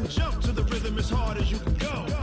Jump to the rhythm as hard as you can go.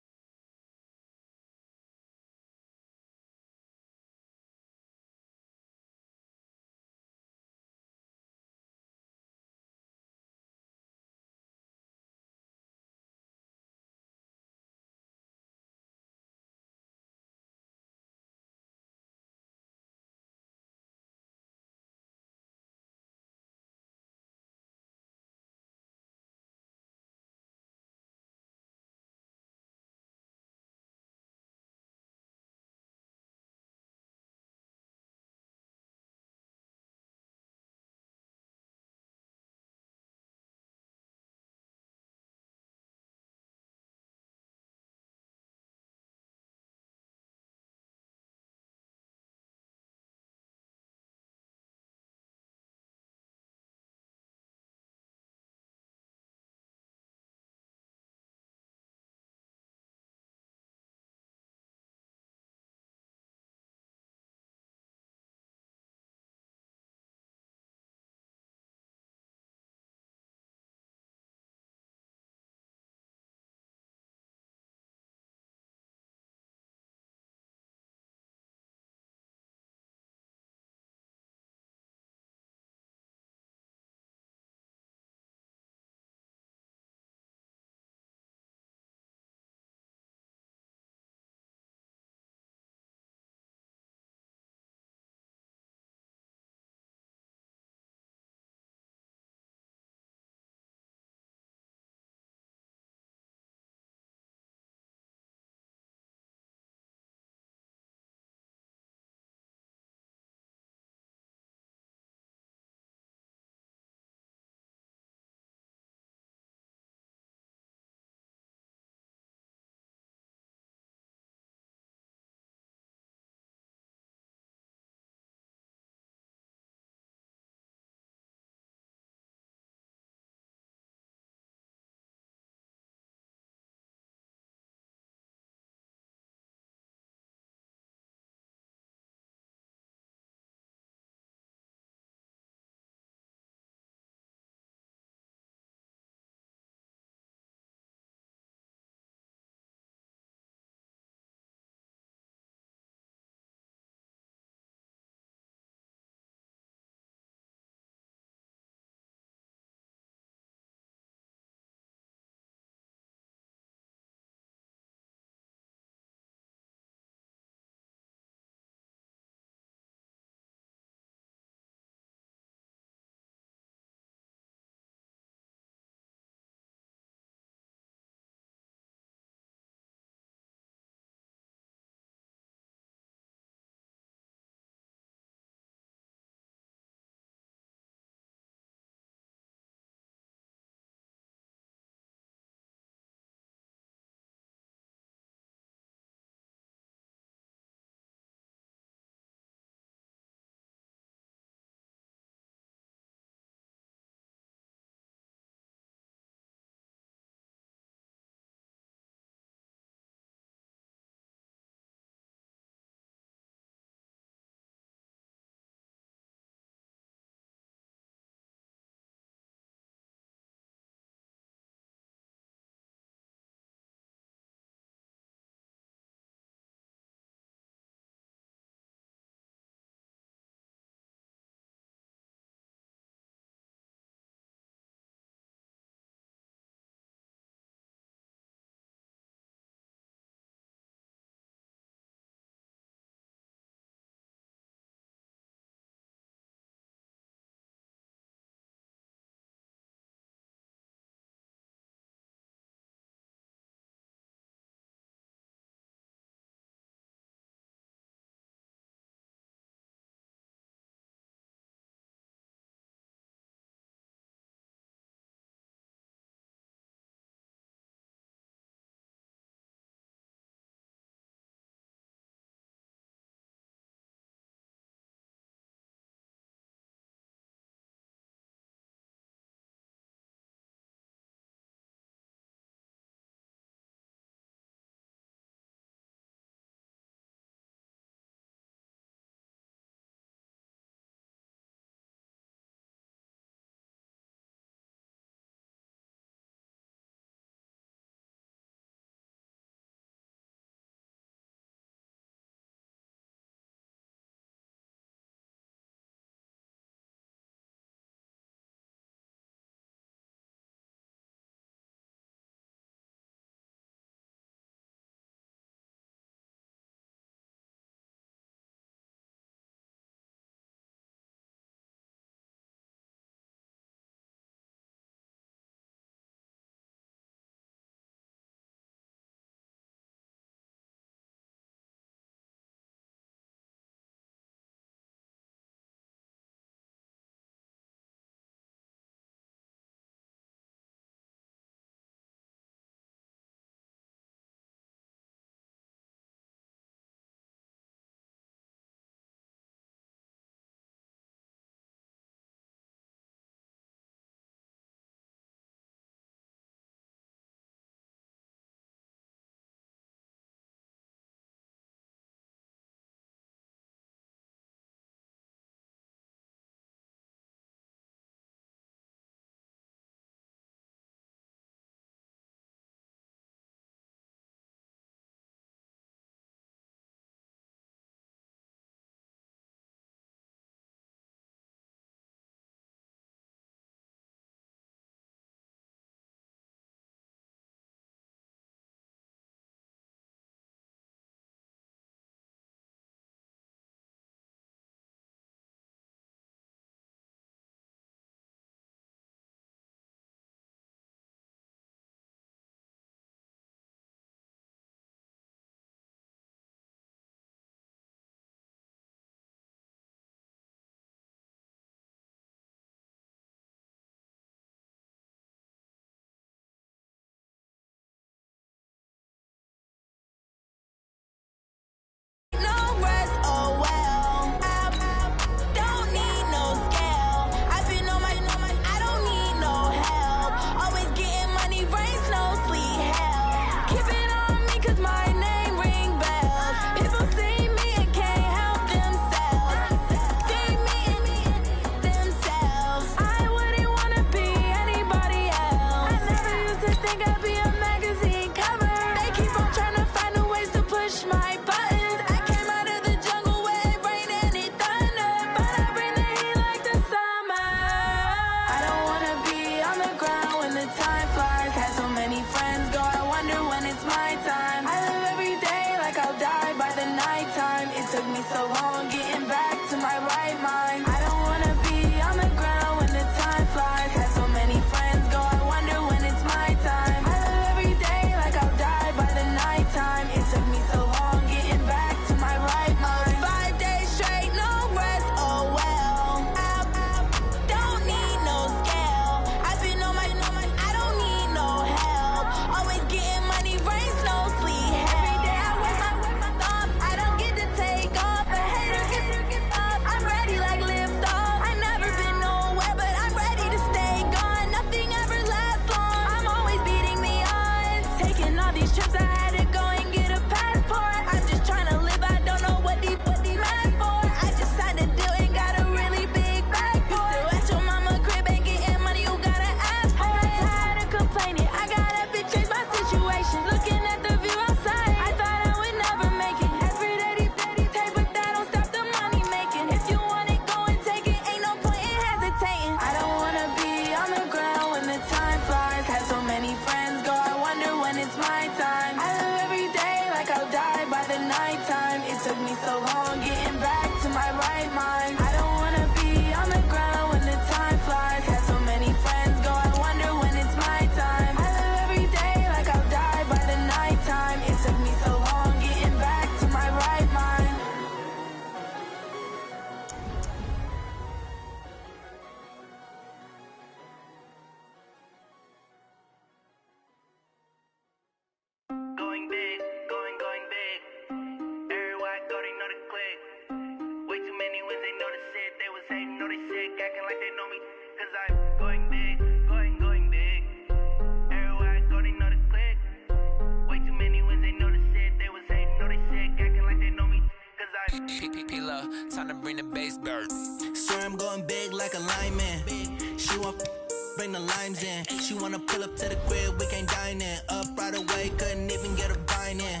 bring the bass bird. Swear I'm going big like a lineman. She want bring the limes in. She wanna pull up to the crib, we can't dine in. Up right away, couldn't even get a vine in.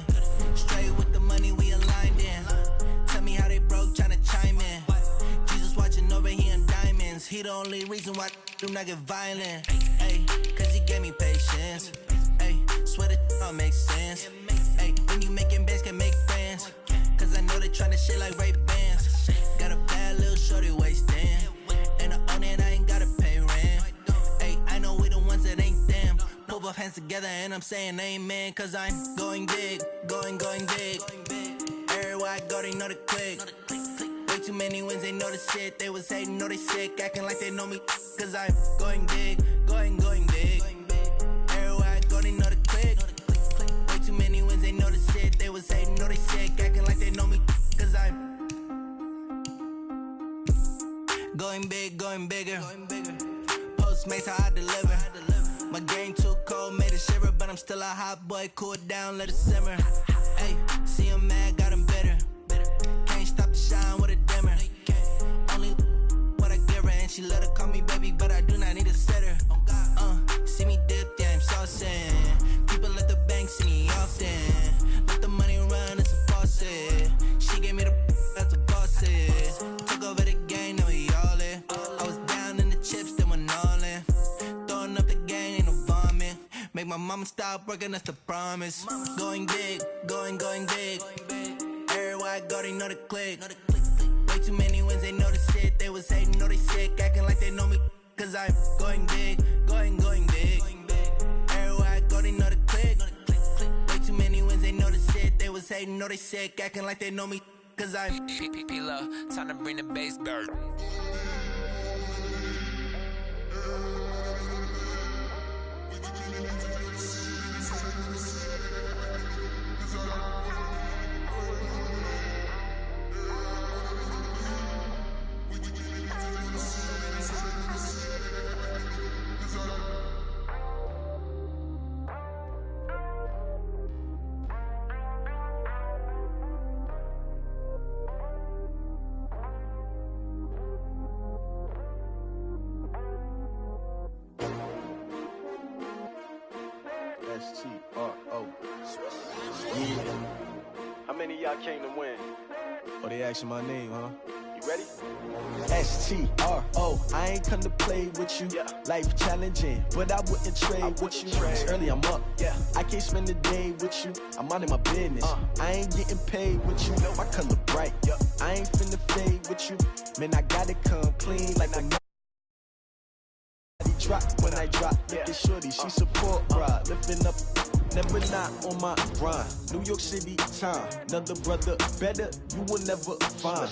Straight with the money, we aligned in. Tell me how they broke, tryna chime in. Jesus watching over here in diamonds. He the only reason why do not get violent. Ay, cause he gave me patience. Ay, swear that all makes sense. Ay, when you making bands, can make friends. Cause I know they tryna shit like Ray Bans. Got a bad little shorty wasting. And I own it, I ain't gotta pay rent. Ay, I know we the ones that ain't them. Pull both hands together and I'm saying amen. Cause I'm going big, going big. Everywhere I go, they know the click. Way too many wins, they know the shit. They was hating, know they sick, acting like they know me. Cause I'm going big, going big. Everywhere I go, they know the click. Way too many wins, they know the shit. They was hating, know they sick, acting like they know me. Cause I'm going big, going bigger. Postmates how I deliver. My game too cold, made it shiver. But I'm still a hot boy, cool it down, let it simmer. Hey, see him mad, got him bitter. Can't stop the shine with a dimmer. Only what I give her, and she let her call me baby, but I do not need a sitter. See me dip, yeah, I'm saucing. People at the bank see me often. Let the money run, it's a faucet. She gave me the that's a boss it. Took over the game, now we all in. I was down in the chips, then went all in. Throwing up the gang, ain't no vomit. Make my mama stop working, that's the promise. Going big, going big. Everywhere I go, they know the click. Way too many wins, they know the shit. They was hating, know they sick, acting like they know me. Cause I'm going big, going big. Everywhere I go, they know the click. Way too many wins, they know the shit. They was hating, know they sick, acting like they know me. Cause I'm P-Love, time to bring the bass bird. S-T-R-O. Yeah. How many of y'all came to win? Oh, they asking my name, huh? You ready? S-T-R-O. I ain't come to play with you. Yeah. Life challenging, but I wouldn't trade with you. It's early, I'm up. Yeah. I can't spend the day with you. I'm minding my business. I ain't getting paid with you. My color bright. Yeah. I ain't finna fade with you. Man, I gotta come clean like a drop when I drop. Look at shorty, she support ride. Lifting up, never not on my grind. New York City time, another brother better you will never find.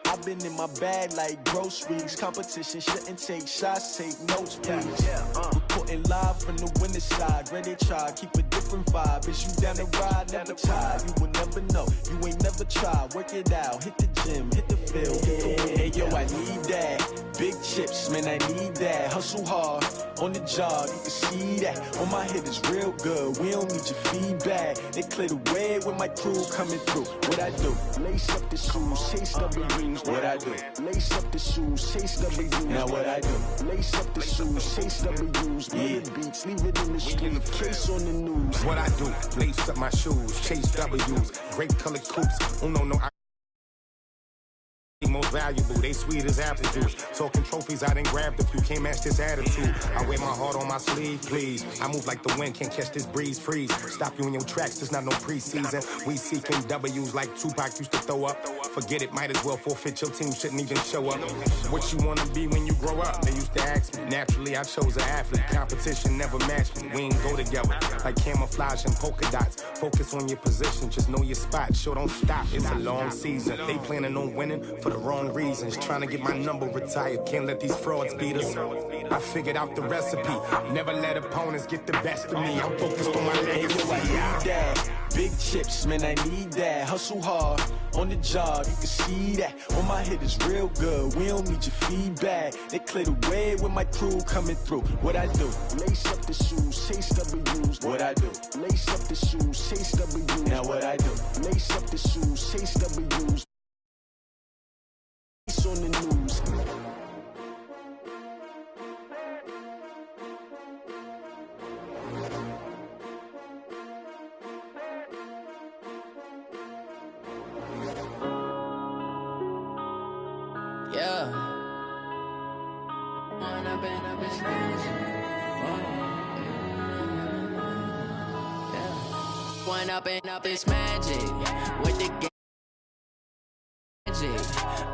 I've been in my bag like groceries. Competition shouldn't take shots, take notes, please. Reporting live from the winning side. Ready to try, keep a different vibe. Is you down the ride, never tired. You will never know, you ain't never tried. Work it out, hit the gym, hit the field, hit the win. Hey yo, I need that. Big chips, man, I need that. Hustle hard, on the job, you can see that. On my head is real good, we don't need your feedback. They clear the way with my crew coming through. What I do? Lace up the shoes, chase W's. What I do? Lace up the shoes, chase W's. Now what I do? Lace up the shoes, chase W's. Yeah. Beats, leave it in the street, case on the news. What I do? Lace up my shoes, chase W's. Great colored coops. Oh no, I most valuable, they sweet as apple juice. Talking trophies, I done grabbed a few. Can't match this attitude. I wear my heart on my sleeve, please. I move like the wind, can't catch this breeze, freeze. Stop you in your tracks, there's not no preseason. We seeking W's like Tupac used to throw up. Forget it, might as well forfeit. Your team shouldn't even show up. What you wanna be when you grow up? They used to ask me. Naturally, I chose an athlete. Competition never matched me. We ain't go together like camouflage and polka dots. Focus on your position, just know your spot. Sure, don't stop. It's a long season. They planning on winning for the wrong reasons. Trying to get my number retired. Can't let these frauds beat us. I figured out the recipe. Never let opponents get the best of me. I'm focused on my legacy. I need that. Big chips, man, I need that. Hustle hard, on the job, you can see that. On my head is real good, we don't need your feedback. They clear the way with my crew coming through. What I do? Lace up the shoes, chase W's. What I do? Lace up the shoes, chase W's. Now what I do? Lace up the shoes, chase W's. One up and up is magic with the game.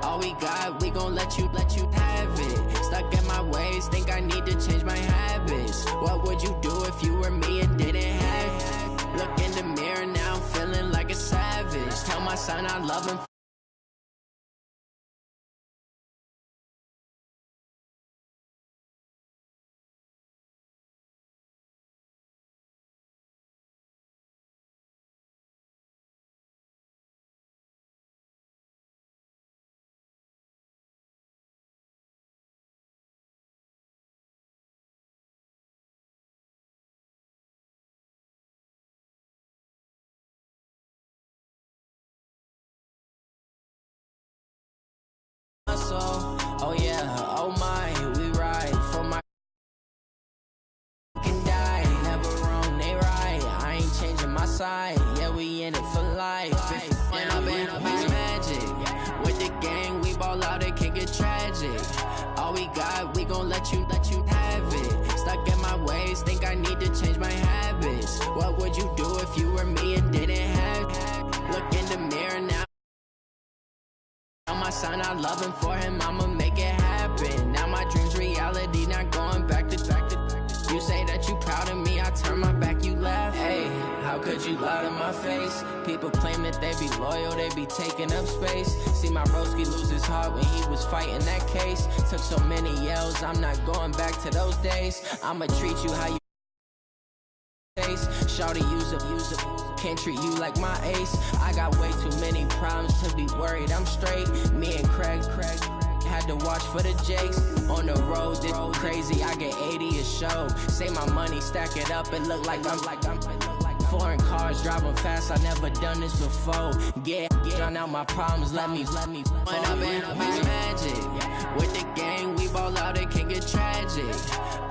All we got, we gon' let you have it. Stuck in my ways, think I need to change my habits. What would you do if you were me and didn't have it? Look in the mirror now, I'm feeling like a savage. Tell my son I love him. Oh yeah, oh my, we ride for my can die, never wrong, they right. I ain't changing my side, yeah, we in it for life. When up and up is magic with the gang, we ball out, it can get tragic. All we got, we gon' let you have it. Stuck in my ways, think I need to change my habits. What would you do if you were me and didn't have it? Look in the mirror now. My son, I love him, for him, I'ma make it happen. Now my dream's reality, not going back to. You say that you proud of me, I turn my back, you laugh. Hey, how could you lie to my face? People claim that they be loyal, they be taking up space. See my broski lose his heart when he was fighting that case. Took so many yells, I'm not going back to those days. I'ma treat you how you shawty, use it. Can't treat you like my ace. I got way too many problems to be worried, I'm straight. Me and Craig had to watch for the Jakes. On the road, this crazy, I get 80 a show. Say my money, stack it up, it look like I'm foreign cars, driving fast, I never done this before. Get drown out my problems, let me When up and up is magic with the gang, we ball out, it can get tragic.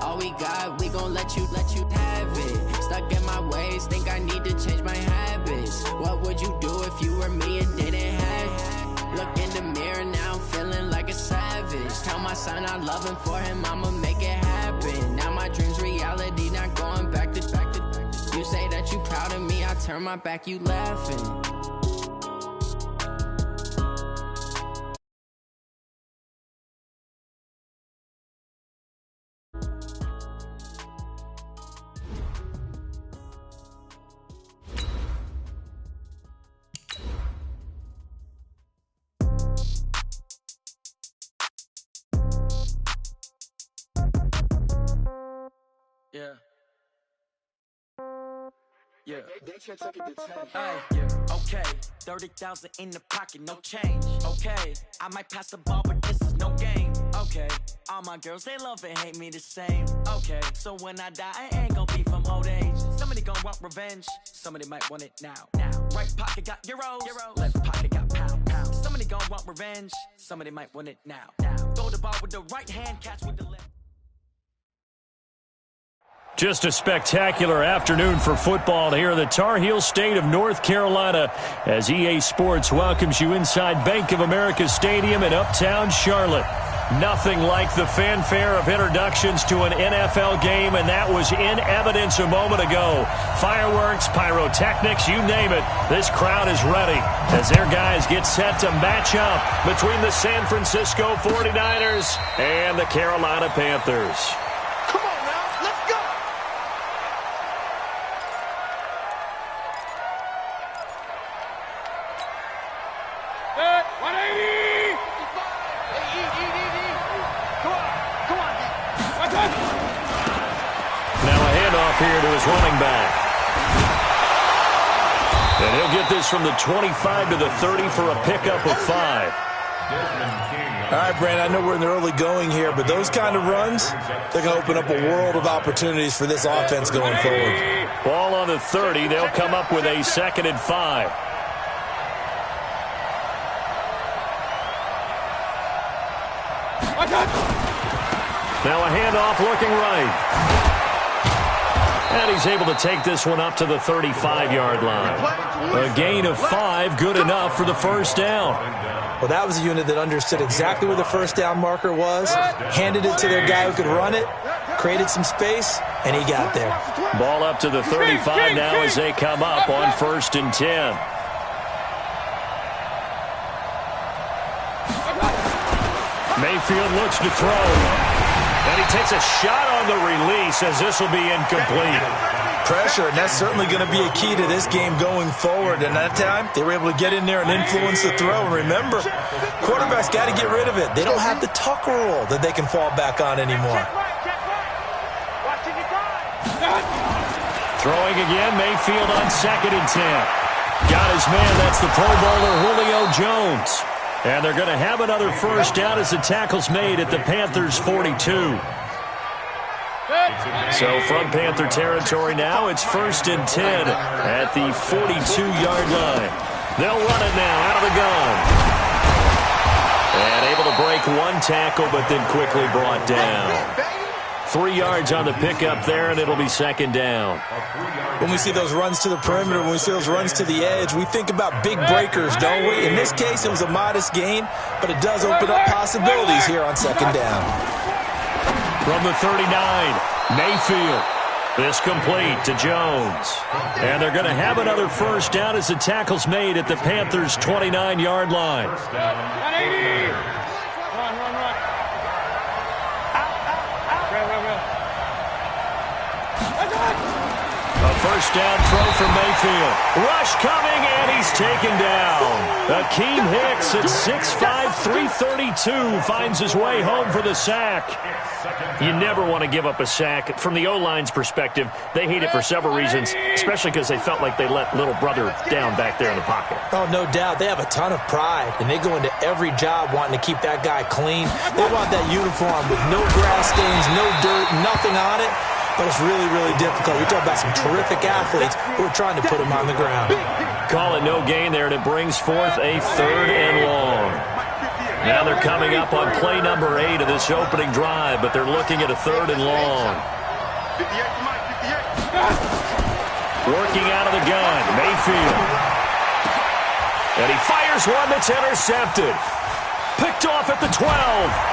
All we got, we gon' let you have it. Stuck in my ways, think I need to change my habits. What would you do if you were me and didn't have it? Look in the mirror now, I'm feeling like a savage. Tell my son I love him, for him, I'ma make it happen. Now my dream's reality, not going back to. You say that you proud of me, I turn my back, you laughing. Okay, 30,000 in the pocket, no change. Okay, I might pass the ball, but this is no game. Okay, all my girls, they love and hate me the same. Okay, so when I die, I ain't gon' be from old age. Somebody gon' want revenge, somebody might want it now. Right pocket got euros, left pocket got pounds. Somebody gon' want revenge, somebody might want it now. Throw the ball with the right hand, catch with the left. Just a spectacular afternoon for football here in the Tar Heel state of North Carolina as EA Sports welcomes you inside Bank of America Stadium in Uptown Charlotte. Nothing like the fanfare of introductions to an NFL game, and that was in evidence a moment ago. Fireworks, pyrotechnics, you name it. This crowd is ready as their guys get set to match up between the San Francisco 49ers and the Carolina Panthers. Here to his running back. And he'll get this from the 25 to the 30 for a pickup of 5. All right, Brandon, I know we're in the early going here, but those kind of runs, they're going to open up a world of opportunities for this offense going forward. Ball on the 30. They'll come up with a 2nd and 5. Now a handoff looking right. And he's able to take this one up to the 35-yard line. A gain of 5, good enough for the first down. Well, that was a unit that understood exactly where the first down marker was, handed it to their guy who could run it, created some space, and he got there. Ball up to the 35 now as they come up on 1st and 10. Mayfield looks to throw. And he takes a shot on the release as this will be incomplete. Pressure, and that's certainly going to be a key to this game going forward. And that time, they were able to get in there and influence the throw. And remember, quarterbacks got to get rid of it. They don't have the tucker roll that they can fall back on anymore. Throwing again, Mayfield on 2nd and 10. Got his man, that's the Pro Bowler Julio Jones. And they're going to have another first down as the tackle's made at the Panthers' 42. So from Panther territory now, it's 1st and 10 at the 42-yard line. They'll run it now out of the gun. And able to break one tackle, but then quickly brought down. 3 yards on the pickup there, and it'll be 2nd down. When we see those runs to the perimeter, when we see those runs to the edge, we think about big breakers, don't we? In this case, it was a modest gain, but it does open up possibilities here on 2nd down. From the 39, Mayfield. This complete to Jones. And they're going to have another first down as the tackle's made at the Panthers' 29-yard line. 180. Run. A first down throw from Mayfield. Rush coming, and he's taken down. Akeem Hicks at 6'5", 332 finds his way home for the sack. You never want to give up a sack. From the O-line's perspective, they hate it for several reasons, especially because they felt like they let little brother down back there in the pocket. Oh, no doubt. They have a ton of pride, and they go into every job wanting to keep that guy clean. They want that uniform with no grass stains, no dirt, nothing on it. But it's really, really difficult. You're talking about some terrific athletes who are trying to put him on the ground. Call it no gain there, and it brings forth a 3rd and long. Now they're coming up on play number 8 of this opening drive, but they're looking at a 3rd and long. Working out of the gun, Mayfield. And he fires one that's intercepted. Picked off at the 12.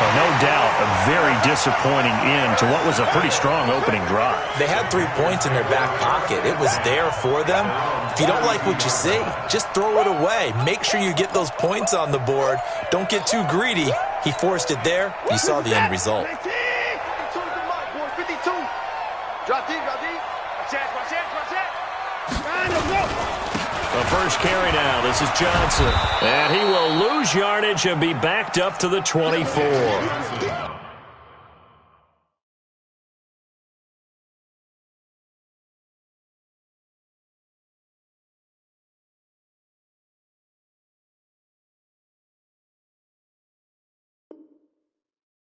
Oh, no doubt a very disappointing end to what was a pretty strong opening drive. They had 3 points in their back pocket. It was there for them. If you don't like what you see, just throw it away. Make sure you get those points on the board. Don't get too greedy. He forced it there. You saw the end result. 52. Drop deep. The first carry now. This is Johnson. And he will lose yardage and be backed up to the 24.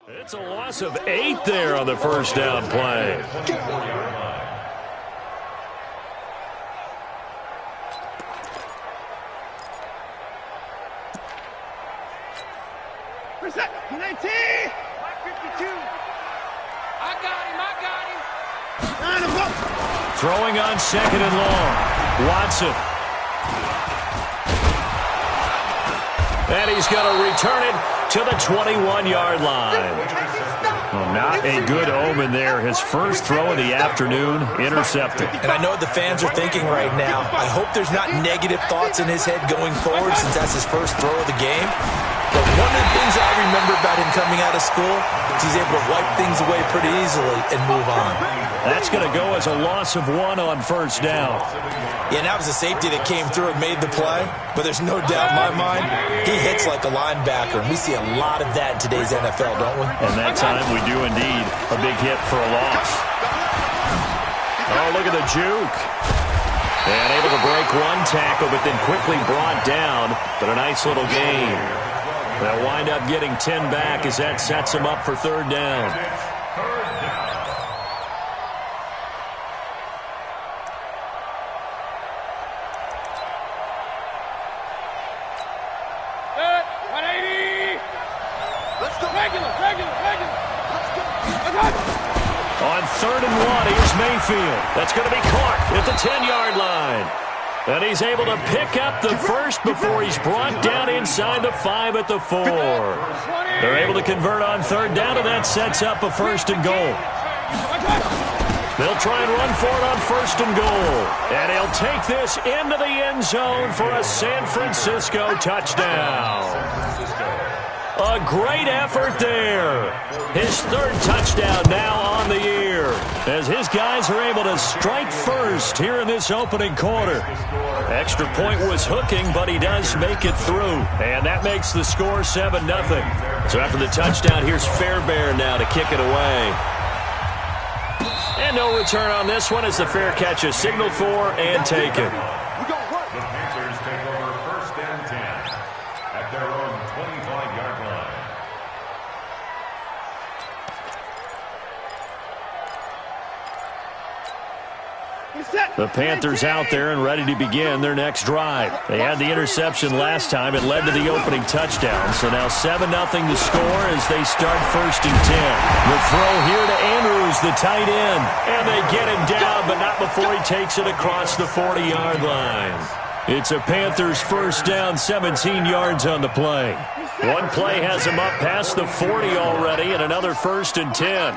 It's a loss of 8 there on the first down play. Reset. 19. 52. I got him. Throwing on 2nd and long. Watson. And he's going to return it to the 21-yard line. Well, not a good omen there. His first throw of the afternoon, intercepted. And I know what the fans are thinking right now. I hope there's not negative thoughts in his head going forward since that's his first throw of the game. But one of the things I remember about him coming out of school is he's able to wipe things away pretty easily and move on. That's going to go as a loss of 1 on first down. Yeah, and that was a safety that came through and made the play. But there's no doubt in my mind, he hits like a linebacker. And we see a lot of that in today's NFL, don't we? And that time we do indeed. A big hit for a loss. Oh, look at the juke. And able to break one tackle, but then quickly brought down. But a nice little gain. They'll wind up getting 10 back as that sets them up for 3rd down. On 3rd and 1, here's Mayfield. That's going to be caught at the 10-yard line. And he's able to pick up the first before he's brought down inside the 5 at the 4. They're able to convert on third down, and that sets up a 1st and goal. They'll try and run for it on 1st and goal. And he'll take this into the end zone for a San Francisco touchdown. A great effort there. His 3rd touchdown now on the year, as his guys are able to strike first here in this opening quarter. Extra point was hooking, but he does make it through. And that makes the score 7-0. So after the touchdown, here's Fairbairn now to kick it away. And no return on this one as the fair catch is signaled for and taken. The Panthers take over 1st and 10 at their own 25-yard line. The Panthers out there and ready to begin their next drive. They had the interception last time. It led to the opening touchdown. So now 7-0 to score as they start 1st and 10. The throw here to Andrews, the tight end. And they get him down, but not before he takes it across the 40-yard line. It's a Panthers 1st down, 17 yards on the play. One play has him up past the 40 already, and another 1st and 10.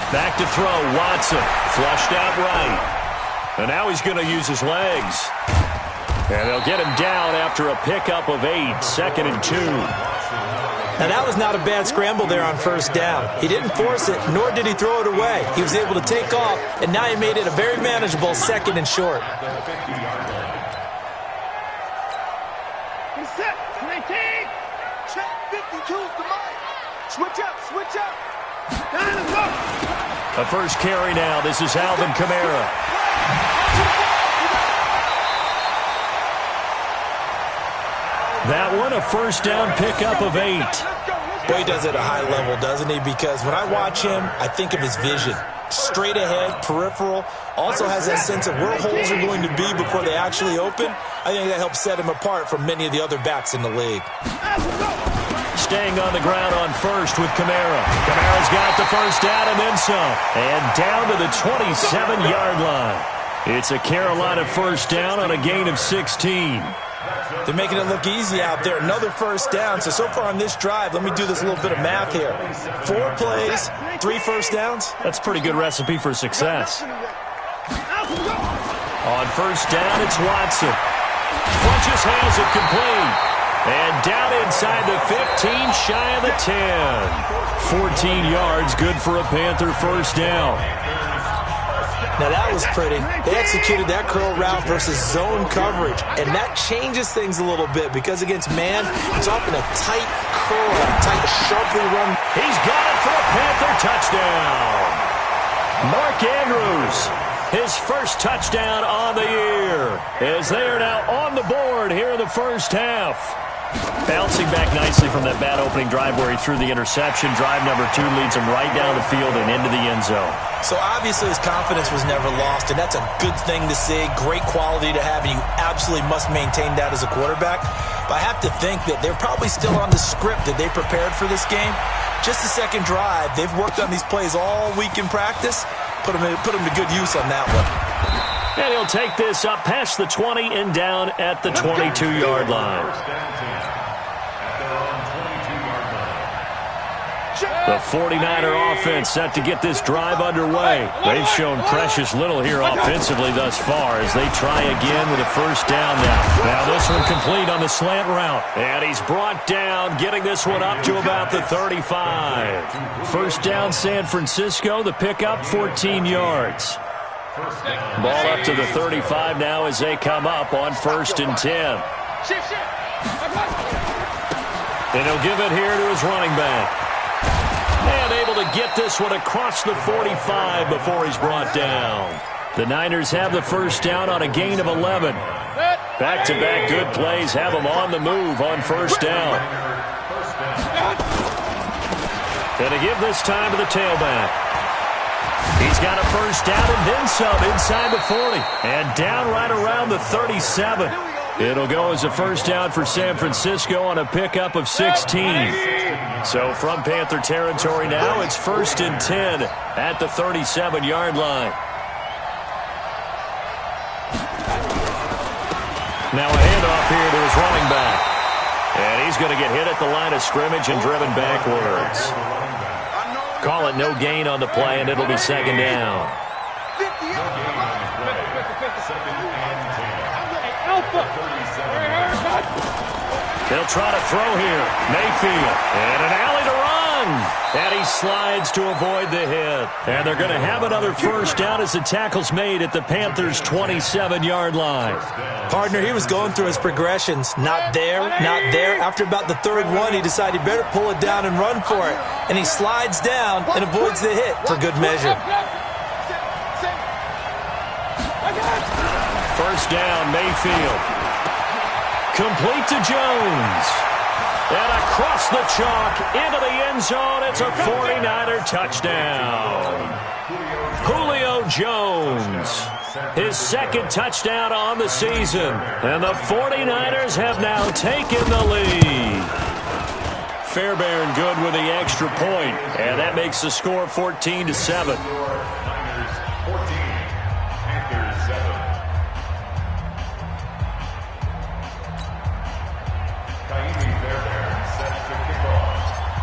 Back to throw, Watson, flushed out right. And now he's going to use his legs. And they'll get him down after a pickup of 8, 2nd and 2. Now, that was not a bad scramble there on 1st down. He didn't force it, nor did he throw it away. He was able to take off, and now he made it a very manageable 2nd and short. Set, 19. Check 52's the mic. Switch up, switch up. A first carry now. This is Alvin Kamara. That one, a 1st down pickup of 8. Boy, he does it at a high level, doesn't he? Because when I watch him, I think of his vision. Straight ahead, peripheral. Also has that sense of where holes are going to be before they actually open. I think that helps set him apart from many of the other backs in the league. Staying on the ground on 1st with Kamara. Kamara's got the 1st down and then some. And down to the 27-yard line. It's a Carolina 1st down on a gain of 16. They're making it look easy out there. Another 1st down. So far on this drive, let me do this little bit of math here. 4 plays, 3 1st downs. That's a pretty good recipe for success. On 1st down, it's Watson. Funches has it complete. And down inside the 15, shy of the 10. 14 yards, good for a Panther 1st down. Now that was pretty. They executed that curl route versus zone coverage, and that changes things a little bit because against man, it's often a tight curl, tight, sharply run. He's got it for a Panther touchdown. Mark Andrews, his 1st touchdown on the year, as they are now on the board here in the 1st half. Bouncing back nicely from that bad opening drive where he threw the interception. Drive number 2 leads him right down the field and into the end zone. So obviously his confidence was never lost, and that's a good thing to see. Great quality to have, and you absolutely must maintain that as a quarterback. But I have to think that they're probably still on the script that they prepared for this game. Just the 2nd drive. They've worked on these plays all week in practice. Put them to good use on that one. And he'll take this up past the 20 and down at the 22-yard line. The 49er offense set to get this drive underway. They've shown precious little here offensively thus far as they try again with a 1st down now. Now this one complete on the slant route. And he's brought down, getting this one up to about the 35. 1st down San Francisco, the pickup 14 yards. Ball up to the 35 now as they come up on 1st and 10. And he'll give it here to his running back. And able to get this one across the 45 before he's brought down. The Niners have the 1st down on a gain of 11. Back-to-back good plays have them on the move on 1st down. And to give this time to the tailback. He's got a 1st down and then some inside the 40. And down right around the 37. It'll go as a 1st down for San Francisco on a pickup of 16. So from Panther territory now, it's 1st and 10 at the 37-yard line. Now a handoff here to his running back. And he's going to get hit at the line of scrimmage and driven backwards. Call it no gain on the play, and it'll be 2nd down. They'll try to throw here. Mayfield. And an alley to run. And he slides to avoid the hit. And they're going to have another 1st down as the tackle's made at the Panthers' 27-yard line. Partner, he was going through his progressions. Not there, not there. After about the 3rd one, he decided he better pull it down and run for it. And he slides down and avoids the hit for good measure. 1st down, Mayfield. Complete to Jones. And across the chalk into the end zone. It's a 49er touchdown. Julio Jones. His 2nd touchdown on the season. And the 49ers have now taken the lead. Fairbairn good with the extra point. And that makes the score 14-7.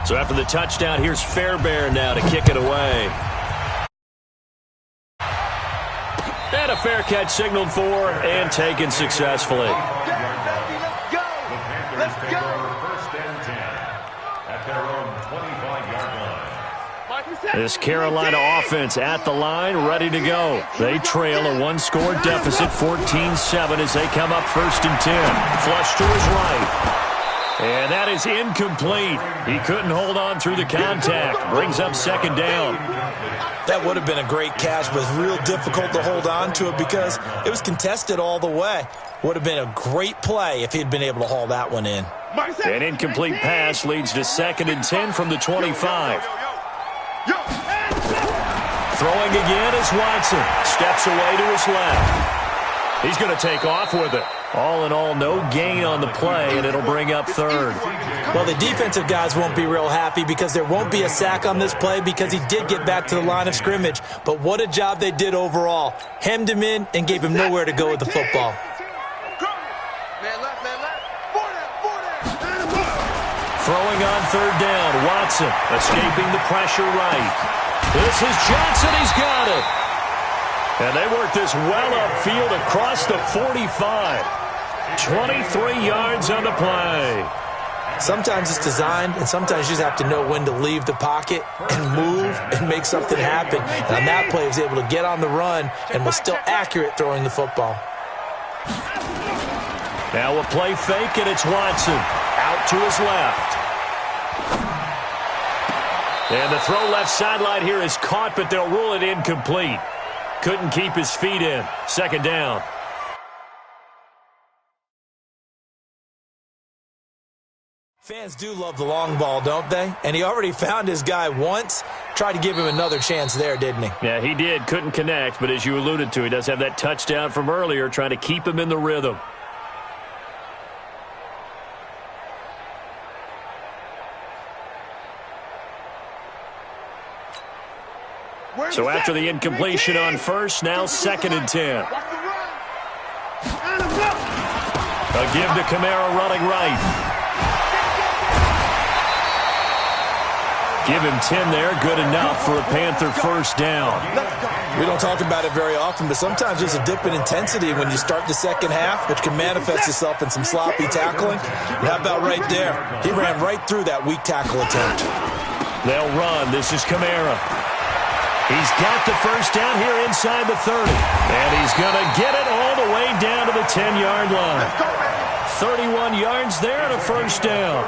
So after the touchdown, here's Fairbairn now to kick it away. And a fair catch signaled for and taken successfully. The Panthers take over 1st and 10 at their own 25-yard line. This Carolina offense at the line, ready to go. They trail a 1-score deficit, 14-7 as they come up 1st and 10. Flush to his right. And that is incomplete. He couldn't hold on through the contact. Brings up 2nd down. That would have been a great catch, but real difficult to hold on to it because it was contested all the way. Would have been a great play if he'd been able to haul that one in. An incomplete pass leads to 2nd and 10 from the 25. Throwing again is Watson. Steps away to his left. He's going to take off with it. All in all, no gain on the play, and it'll bring up 3rd. Well, the defensive guys won't be real happy because there won't be a sack on this play because he did get back to the line of scrimmage. But what a job they did overall. Hemmed him in and gave him nowhere to go with the football. Throwing on 3rd down, Watson escaping the pressure right. This is Johnson. He's got it. And they work this well upfield across the 45. 23 yards on the play. Sometimes it's designed, and sometimes you just have to know when to leave the pocket and move and make something happen. And on that play, he was able to get on the run and was still accurate throwing the football. Now a play fake, and it's Watson. Out to his left. And the throw left sideline here is caught, but they'll rule it incomplete. Couldn't keep his feet in. 2nd down. Fans do love the long ball, don't they? And he already found his guy once. Tried to give him another chance there, didn't he? Yeah, he did. Couldn't connect, but as you alluded to, he does have that touchdown from earlier, trying to keep him in the rhythm. So after the incompletion on 1st, now 2nd and 10. A give to Kamara running right. Give him 10 there, good enough for a Panther 1st down. We don't talk about it very often, but sometimes there's a dip in intensity when you start the 2nd half, which can manifest itself in some sloppy tackling. And how about right there? He ran right through that weak tackle attempt. They'll run. This is Kamara. He's got the 1st down here inside the 30. And he's going to get it all the way down to the 10-yard line. 31 yards there and a 1st down.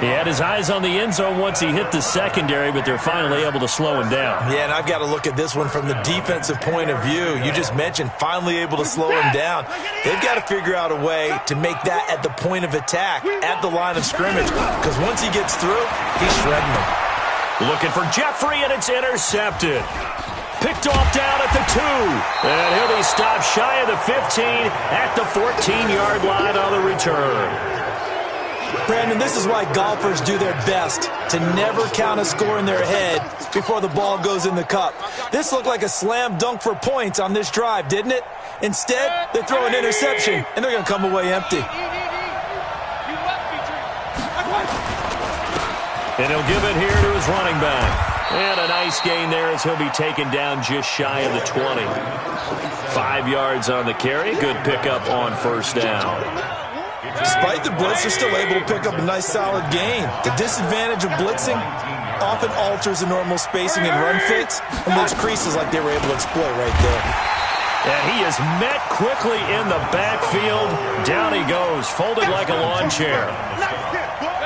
He had his eyes on the end zone once he hit the secondary, but they're finally able to slow him down. Yeah, and I've got to look at this one from the defensive point of view. You just mentioned finally able to slow him down. They've got to figure out a way to make that at the point of attack, at the line of scrimmage, because once he gets through, he's shredding them. Looking for Jeffrey, and it's intercepted. Picked off down at the 2. And he'll be stopped shy of the 15 at the 14-yard line on the return. Brandon, this is why golfers do their best to never count a score in their head before the ball goes in the cup. This looked like a slam dunk for points on this drive, didn't it? Instead, they throw an interception, and they're going to come away empty. And he'll give it here to his running back. And a nice gain there as he'll be taken down just shy of the 20. 5 yards on the carry. Good pickup on first down. Despite the blitz, they're still able to pick up a nice solid gain. The disadvantage of blitzing often alters the normal spacing and run fits, and those creases like they were able to exploit right there. And he is met quickly in the backfield. Down he goes, folded like a lawn chair.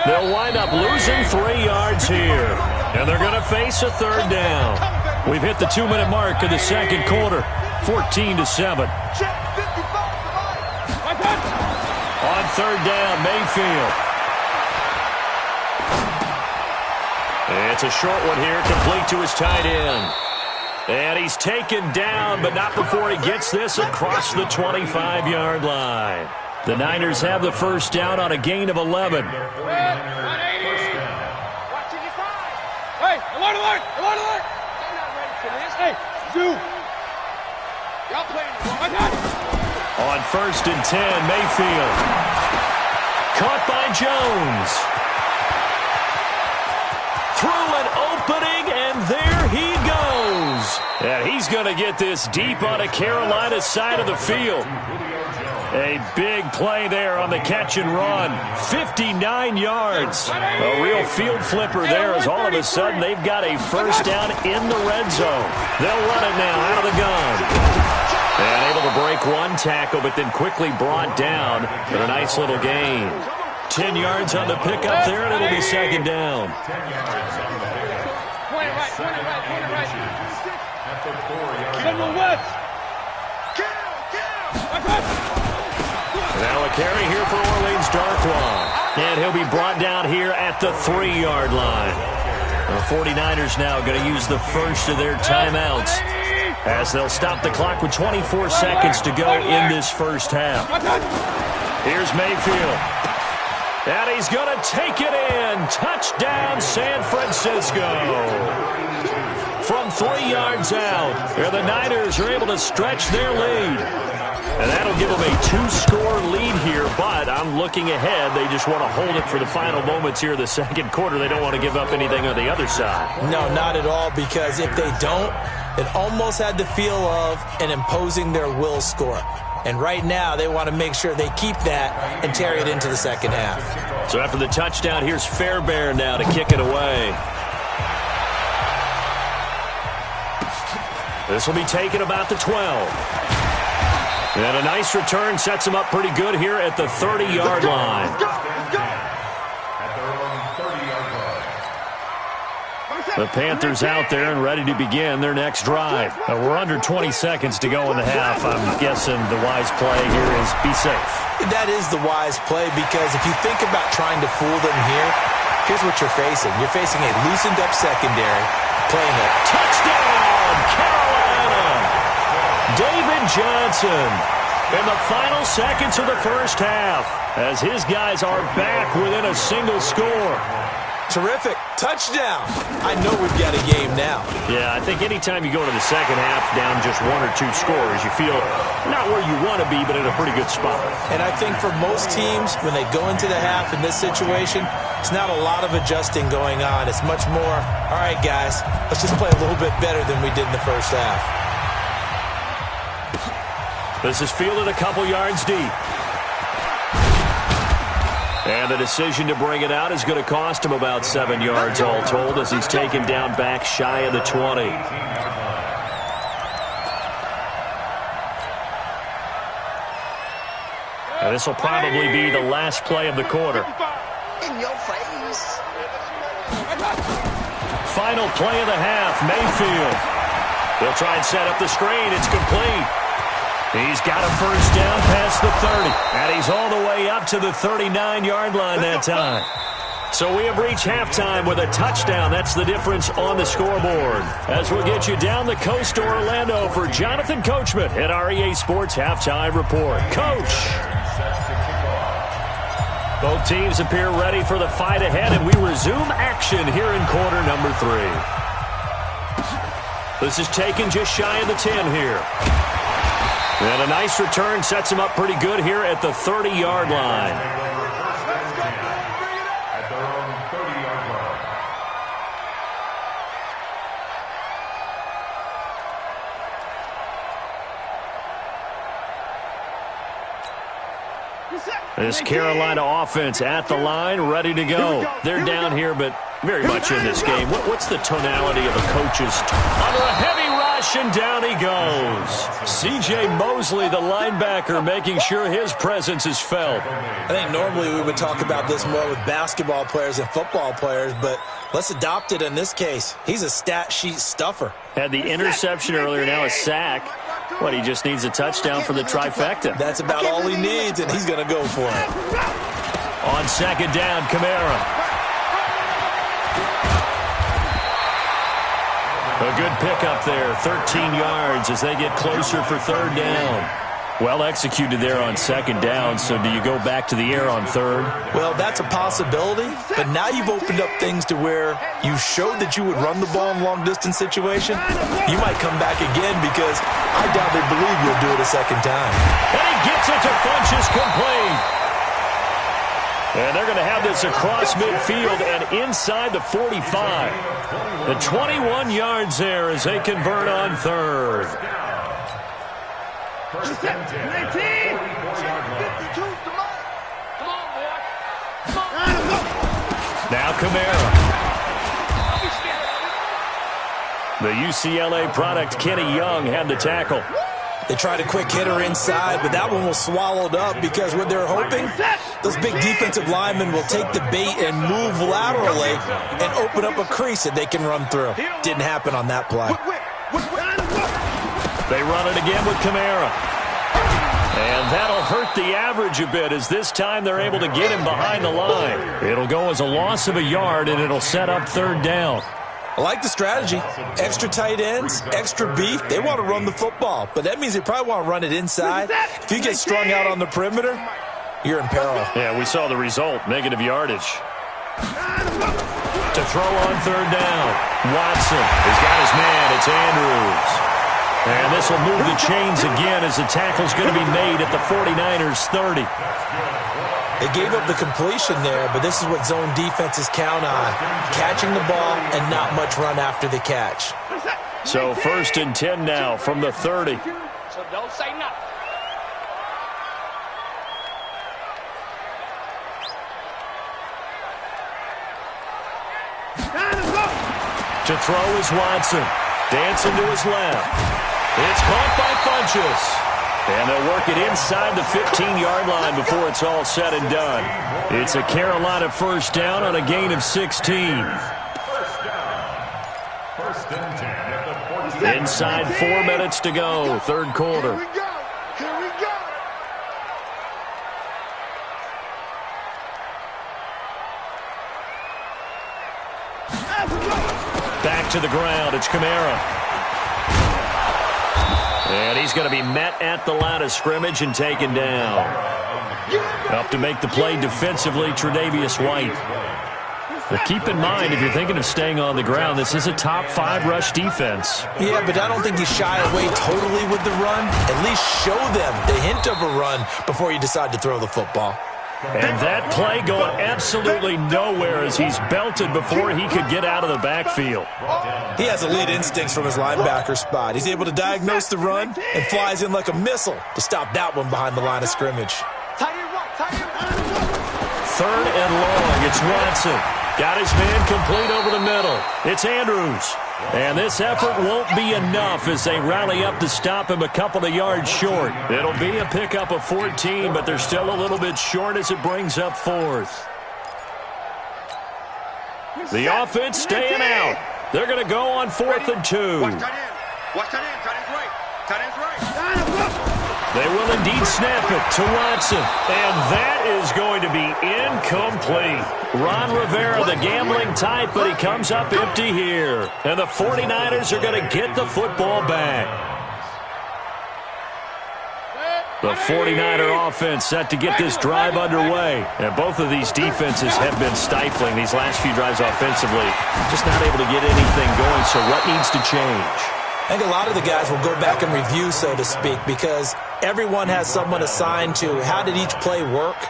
They'll wind up losing 3 yards here. And they're going to face a third down. We've hit the 2-minute mark of the second quarter. 14-7. On third down, Mayfield. It's a short one here, complete to his tight end. And he's taken down, but not before he gets this across the 25-yard line. The Niners have the first down on a gain of 11. Hey, alert, alert, alert, alert. They're not ready for this. Hey, you. Y'all playing the wrong. On first and 10, Mayfield. Caught by Jones. Through an opening, and there he goes. And he's going to get this deep on a Carolina side of the field. A big play there on the catch and run. 59 yards. A real field flipper there as all of a sudden they've got a first down in the red zone. They'll run it now out of the gun. And able to break one tackle, but then quickly brought down with a nice little gain. 10 yards on the pickup there, and it'll be second down. Point it right, point it right, point it right. Get him west. Now a carry here for Orleans Darkwa. And he'll be brought down here at the 3-yard line. The 49ers now going to use the first of their timeouts as they'll stop the clock with 24 seconds to go in this first half. Here's Mayfield. And he's going to take it in. Touchdown, San Francisco. From 3 yards out, the Niners are able to stretch their lead. And that'll give them a 2-score lead here, but I'm looking ahead. They just want to hold it for the final moments here of the second quarter. They don't want to give up anything on the other side. No, not at all, because if they don't, it almost had the feel of an imposing their will score. And right now, they want to make sure they keep that and carry it into the second half. So after the touchdown, here's Fairbairn now to kick it away. This will be taken about the 12. And a nice return sets him up pretty good here at the 30-yard line. The Panthers out there and ready to begin their next drive. We're under 20 seconds to go in the half. I'm guessing the wise play here is be safe. That is the wise play, because if you think about trying to fool them here, here's what you're facing. You're facing a loosened-up secondary playing a touchdown, Carolina. David Johnson in the final seconds of the first half as his guys are back within a single score. Terrific. Touchdown. I know we've got a game now. Yeah, I think anytime you go into the second half down just 1 or 2 scores, you feel not where you want to be, but in a pretty good spot. And I think for most teams, when they go into the half in this situation, it's not a lot of adjusting going on. It's much more, all right, guys, let's just play a little bit better than we did in the first half. This is fielded a couple yards deep. And the decision to bring it out is going to cost him about 7 yards all told as he's taken down back shy of the 20. And this will probably be the last play of the quarter. In your face. Final play of the half, Mayfield. They'll try and set up the screen. It's complete. He's got a first down past the 30, and he's all the way up to the 39-yard line that time. So we have reached halftime with a touchdown. That's the difference on the scoreboard. As we'll get you down the coast to Orlando for Jonathan Coachman at our EA Sports Halftime Report. Coach. Both teams appear ready for the fight ahead, and we resume action here in quarter number 3. This is taken just shy of the 10 here. And a nice return sets him up pretty good here at the 30-yard line. At their own 30-yard line. This Carolina offense at the line, ready to go. They're down here, but very much in this game. What's the tonality of a coach's under a heavy rush, and down he goes. C.J. Mosley, the linebacker, making sure his presence is felt. I think normally we would talk about this more with basketball players and football players, but let's adopt it in this case. He's a stat sheet stuffer. Had the interception earlier, now a sack. What, he just needs a touchdown for the trifecta. That's about all he needs, and he's going to go for it. On second down, Kamara. A good pickup there, 13 yards as they get closer for third down. Well executed there on second down, so do you go back to the air on third? Well, that's a possibility, but now you've opened up things to where you showed that you would run the ball in long-distance situation. You might come back again because I doubt they believe you'll do it a second time. And he gets it to Funchess complete. And they're going to have this across midfield and inside the 45. The 21 yards there as they convert on third. First and 10. 44-yard line. Now Kamara. The UCLA product, Kenny Young, had the tackle. They tried a quick hitter inside, but that one was swallowed up because what they're hoping, those big defensive linemen will take the bait and move laterally and open up a crease that they can run through. Didn't happen on that play. They run it again with Kamara. And that'll hurt the average a bit as this time they're able to get him behind the line. It'll go as a loss of a yard, and it'll set up third down. I like the strategy. Extra tight ends, extra beef. They want to run the football, but that means they probably want to run it inside. If you get strung out on the perimeter, you're in peril. Yeah, we saw the result, negative yardage. To throw on third down, Watson has got his man. It's Andrews. And this will move the chains again as the tackle's going to be made at the 49ers 30. They gave up the completion there, but this is what zone defenses count on. Catching the ball and not much run after the catch. So first and 10 now from the 30. So don't say nothing. To throw is Watson. Dancing to his left. It's caught by Funchess. And they'll work it inside the 15-yard line before it's all said and done. It's a Carolina first down on a gain of 16. First and 10 at the 14. Inside 4 minutes to go, third quarter. Here we go. Back to the ground, it's Kamara. And he's going to be met at the line of scrimmage and taken down. Up to make the play defensively, Tre'Davious White. But keep in mind, if you're thinking of staying on the ground, this is a top 5 rush defense. Yeah, but I don't think you shy away totally with the run. At least show them the hint of a run before you decide to throw the football. And that play going absolutely nowhere as he's belted before he could get out of the backfield. He has elite instincts from his linebacker spot. He's able to diagnose the run and flies in like a missile to stop that one behind the line of scrimmage. Third and long, it's Watson. Got his man complete over the middle. It's Andrews. And this effort won't be enough as they rally up to stop him a couple of yards short. It'll be a pickup of 14, but they're still a little bit short as it brings up fourth. The offense staying out. They're going to go on 4th and 2. Watch tight end. Watch tight end. Tight end's right. Tight end's right. They will indeed snap it to Watson. And that is going to be incomplete. Ron Rivera, the gambling type, but he comes up empty here. And the 49ers are going to get the football back. The 49er offense set to get this drive underway. And both of these defenses have been stifling these last few drives offensively. Just not able to get anything going, so what needs to change? I think a lot of the guys will go back and review, so to speak, because everyone has someone assigned to how did each play work.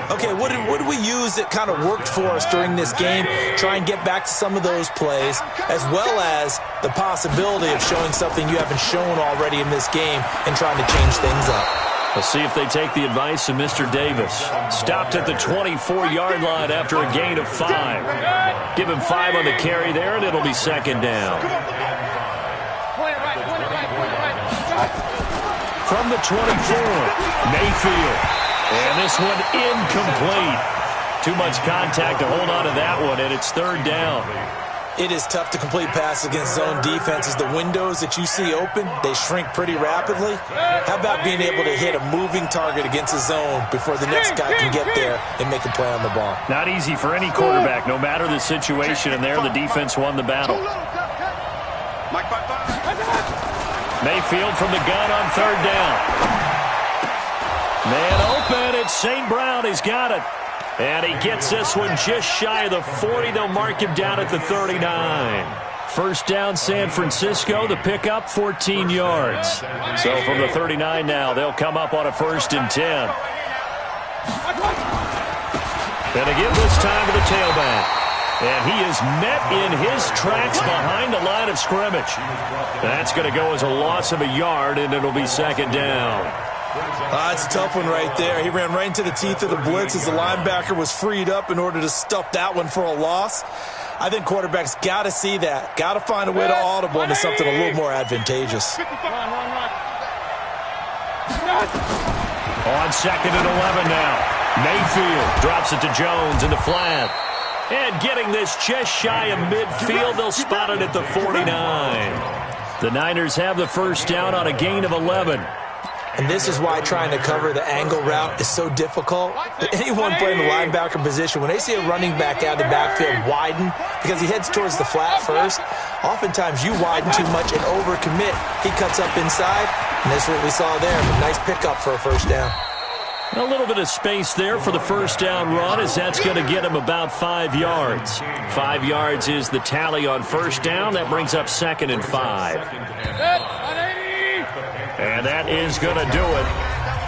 Okay, what did we use that kind of worked for us during this game? Try and get back to some of those plays, as well as the possibility of showing something you haven't shown already in this game and trying to change things up. We'll see if they take the advice of Mr. Davis. Stopped at the 24-yard line after a gain of 5. Give him 5 on the carry there, and it'll be second down. From the 24, Mayfield. And this one incomplete. Too much contact to hold on to that one, and it's third down. It is tough to complete passes against zone defenses. The windows that you see open, they shrink pretty rapidly. How about being able to hit a moving target against a zone before the next guy can get there and make a play on the ball? Not easy for any quarterback, no matter the situation, and there the defense won the battle. Mayfield from the gun on third down. Man open, it's St. Brown. He's got it. And he gets this one just shy of the 40. They'll mark him down at the 39. First down, San Francisco. The pickup, 14 yards. So from the 39 now, they'll come up on a 1st and 10. And again this time to the tailback. And he is met in his tracks behind the line of scrimmage. That's going to go as a loss of a yard, and it'll be second down. It's a tough one right there. He ran right into the teeth of the blitz as the linebacker was freed up in order to stuff that one for a loss. I think quarterbacks got to see that. Got to find a way to audible into something a little more advantageous. On second and 11 now. Mayfield drops it to Jones in the flat. And getting this just shy of midfield, they'll spot it at the 49. The Niners have the first down on a gain of 11. And this is why trying to cover the angle route is so difficult. Anyone playing the linebacker position, when they see a running back out of the backfield widen, because he heads towards the flat first, oftentimes you widen too much and overcommit. He cuts up inside, and that's what we saw there. A nice pickup for a first down. A little bit of space there for the first down run, as that's going to get him about 5 yards. 5 yards is the tally on first down. That brings up second and 5. And that is going to do it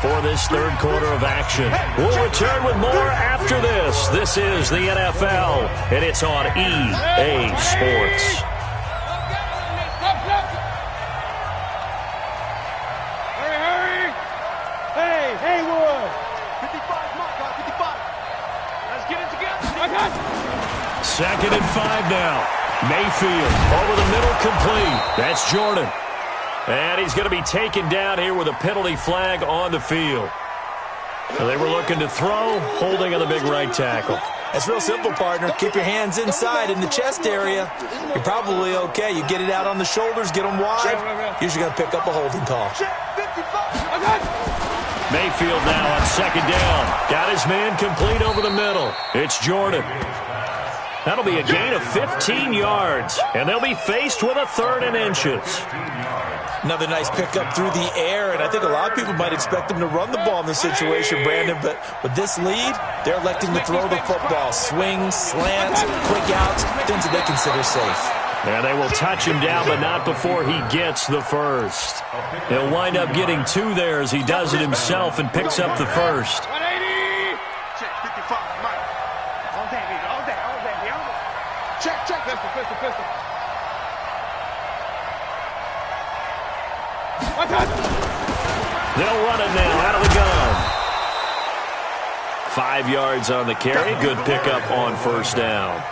for this third quarter of action. We'll return with more after this. This is the NFL, and it's on EA Sports. Second and 5 now. Mayfield over the middle, complete. That's Jordan. And he's going to be taken down here with a penalty flag on the field. So they were looking to throw, holding on the big right tackle. It's real simple, partner. Keep your hands inside in the chest area. You're probably okay. You get it out on the shoulders, get them wide. Usually going to pick up a holding call. Mayfield now on second down. Got his man complete over the middle. It's Jordan. That'll be a gain of 15 yards, and they'll be faced with a 3rd and inches. Another nice pickup through the air, and I think a lot of people might expect them to run the ball in this situation, Brandon, but with this lead, they're electing to throw the football. Swings, slants, quick outs, things that they consider safe. And they will touch him down, but not before he gets the first. He'll wind up getting 2 there as he does it himself and picks up the first. Check, pistol. They'll run it now out of the gun. 5 yards on the carry. Good pickup on first down.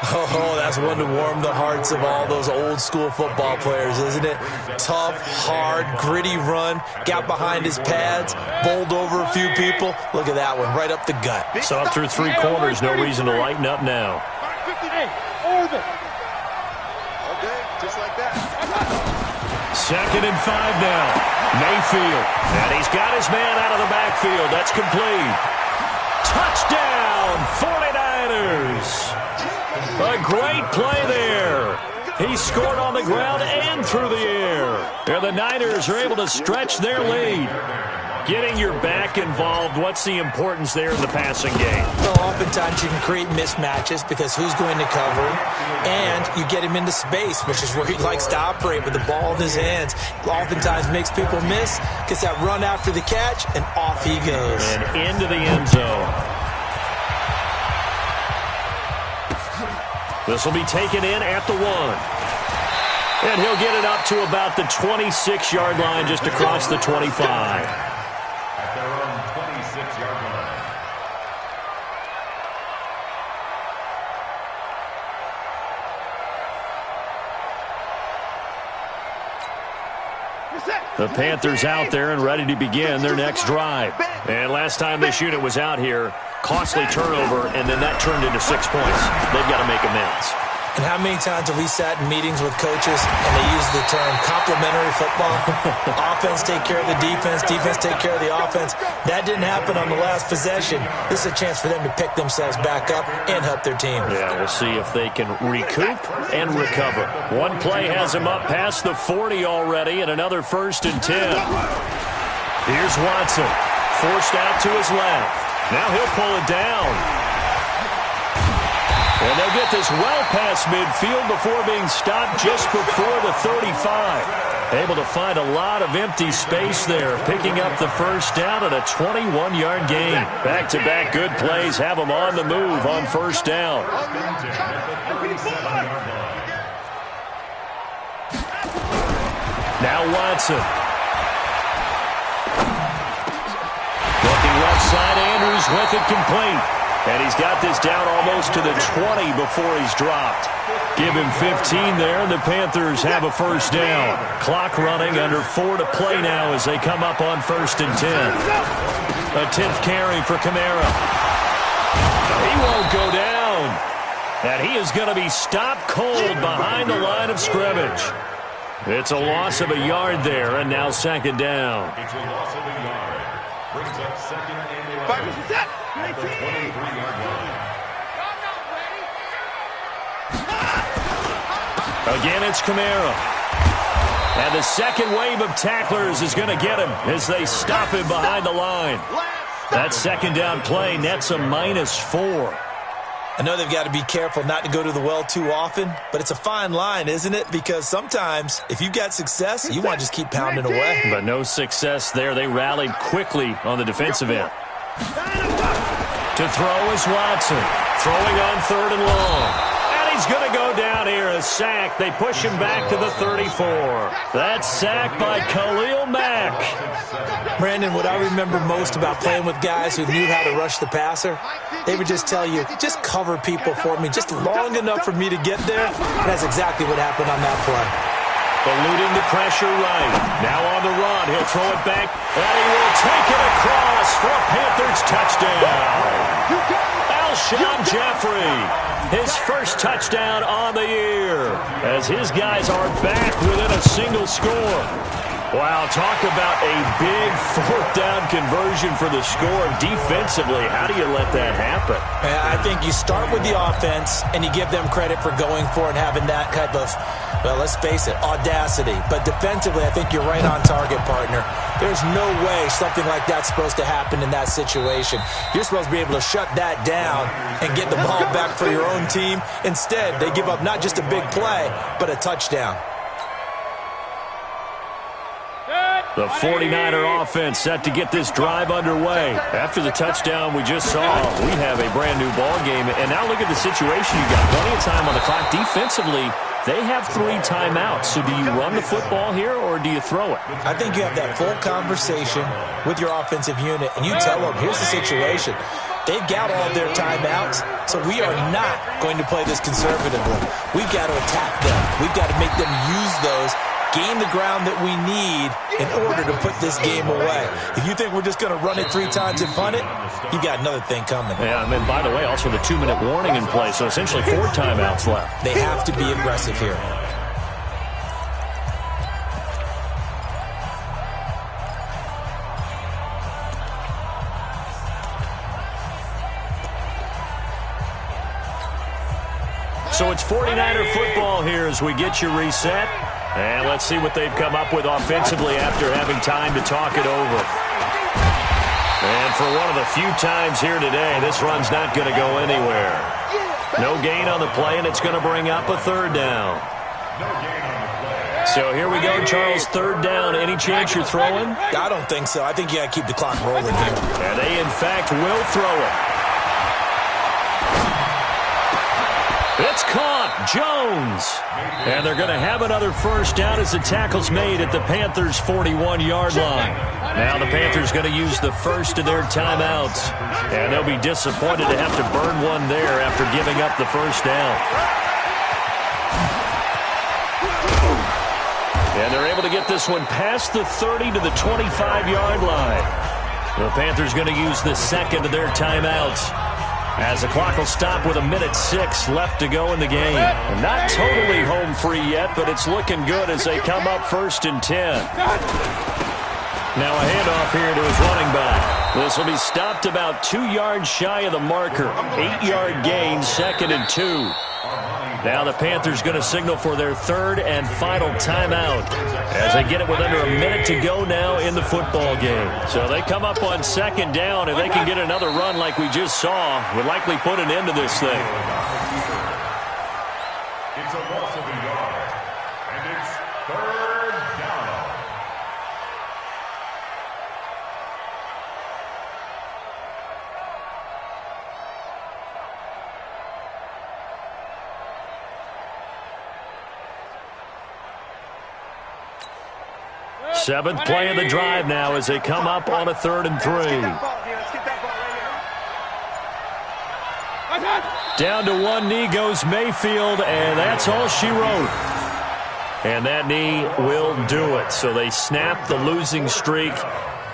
Oh, that's one to warm the hearts of all those old school football players, isn't it? Tough, hard, gritty run. Got behind his pads, bowled over a few people. Look at that one, right up the gut. So up through 3 quarters, no reason to lighten up now. Just like that. Second and 5 now. Mayfield. And he's got his man out of the backfield. That's complete. Touchdown, 49ers. A great play there. He scored on the ground and through the air. And the Niners are able to stretch their lead. Getting your back involved, what's the importance there in the passing game? Well, oftentimes you can create mismatches because who's going to cover him, and you get him into space, which is where he likes to operate with the ball in his hands. Oftentimes makes people miss, gets that run after the catch, and off he goes. And into the end zone. This will be taken in at the 1. And he'll get it up to about the 26-yard line, just across the 25. At their own 26-yard line. The Panthers out there and ready to begin their next drive. And last time this unit was out here, costly turnover, and then that turned into 6 points. They've got to make amends. And how many times have we sat in meetings with coaches and they use the term complementary football? Offense take care of the defense, defense take care of the offense. That didn't happen on the last possession. This is a chance for them to pick themselves back up and help their team. Yeah, we'll see if they can recoup and recover. One play has them up past the 40 already, and another 1st and 10. Here's Watson, forced out to his left. Now he'll pull it down. And they'll get this well past midfield before being stopped just before the 35. Able to find a lot of empty space there, picking up the first down at a 21-yard gain. Back-to-back good plays have them on the move on first down. Now Watson. Looking left side, Andrews with it complete. And he's got this down almost to the 20 before he's dropped. Give him 15 there, and the Panthers have a first down. Clock running, under 4 to play now as they come up on 1st and 10. A 10th carry for Kamara. He won't go down. And he is going to be stopped cold behind the line of scrimmage. It's a loss of a yard there, and now 2nd down. It's a loss of a yard. Brings up 2nd and 11. At the 23-yard line. Again, it's Kamara. And the second wave of tacklers is going to get him as they stop him behind the line. That 2nd down play nets a -4. I know they've got to be careful not to go to the well too often, but it's a fine line, isn't it? Because sometimes, if you've got success, you want to just keep pounding away. But no success there. They rallied quickly on the defensive end. To throw is Watson. Throwing on 3rd and long. And he's going to go down here. A sack. They push him back to the 34. That sack by Khalil Mack. Brandon, what I remember most about playing with guys who knew how to rush the passer, they would just tell you, just cover people for me, just long enough for me to get there. And that's exactly what happened on that play. Eluding the pressure right. Now on the run. He'll throw it back. And he will take it across for a Panthers touchdown. Alshon Jeffrey. His first touchdown on the year. As his guys are back within a single score. Wow, talk about a big 4th down conversion for the score. Defensively, how do you let that happen? I think you start with the offense, and you give them credit for going for it and having that type of, well, let's face it, audacity. But defensively, I think you're right on target, partner. There's no way something like that's supposed to happen in that situation. You're supposed to be able to shut that down and get the ball back for your own team. Instead, they give up not just a big play, but a touchdown. The 49er offense set to get this drive underway. After the touchdown we just saw, we have a brand-new ball game. And now look at the situation. You got plenty of time on the clock. Defensively, they have 3 timeouts. So do you run the football here or do you throw it? I think you have that full conversation with your offensive unit, and you tell them, here's the situation. They've got all their timeouts, so we are not going to play this conservatively. We've got to attack them. We've got to make them use those, gain the ground that we need in order to put this game away. If you think we're just going to run it 3 times and punt it, you got another thing coming. Yeah, and then, by the way, also the 2-minute warning in play, so essentially 4 timeouts left. They have to be aggressive here. So it's 49er football here as we get you reset. And let's see what they've come up with offensively after having time to talk it over. And for one of the few times here today, this run's not going to go anywhere. No gain on the play, and it's going to bring up a third down. So here we go, Charles, third down. Any chance you're throwing? I don't think so. I think you got to keep the clock rolling here. And they, in fact, will throw it. It's caught. Jones. And they're going to have another first down as the tackle's made at the Panthers' 41-yard line. Now the Panthers going to use the first of their timeouts. And they'll be disappointed to have to burn one there after giving up the first down. And they're able to get this one past the 30 to the 25-yard line. The Panthers going to use the second of their timeouts, as the clock will stop with 1:06 left to go in the game. And not totally home free yet, but it's looking good as they come up 1st and 10. Now a handoff here to his running back. This will be stopped about 2 yards shy of the marker. 8-yard gain, 2nd and 2. Now the Panthers going to signal for their third and final timeout as they get it with under a minute to go now in the football game. So they come up on 2nd down, and they can get another run like we just saw. Would likely put an end to this thing. It's a loss of a yard, and it's 3rd down. Seventh play of the drive now as they come up on a 3rd and 3. Down to one knee goes Mayfield, and that's all she wrote. And that knee will do it. So they snap the losing streak.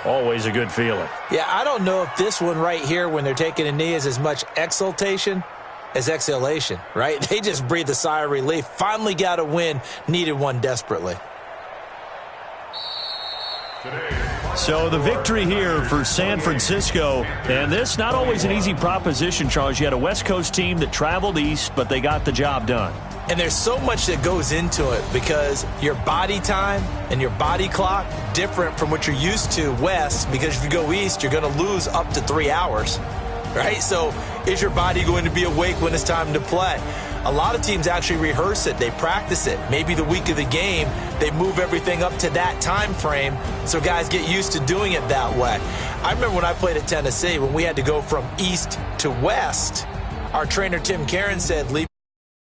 Always a good feeling. Yeah, I don't know if this one right here, when they're taking a knee, is as much exultation as exhalation, right? They just breathe a sigh of relief. Finally got a win, needed one desperately. So the victory here for San Francisco, and this not always an easy proposition, Charles. You had a West Coast team that traveled east, but they got the job done. And there's so much that goes into it because your body time and your body clock different from what you're used to west, because if you go east, you're going to lose up to 3 hours, right? So is your body going to be awake when it's time to play? A lot of teams actually rehearse it. They practice it. Maybe the week of the game, they move everything up to that time frame so guys get used to doing it that way. I remember when I played at Tennessee, when we had to go from east to west, our trainer Tim Caron said, leave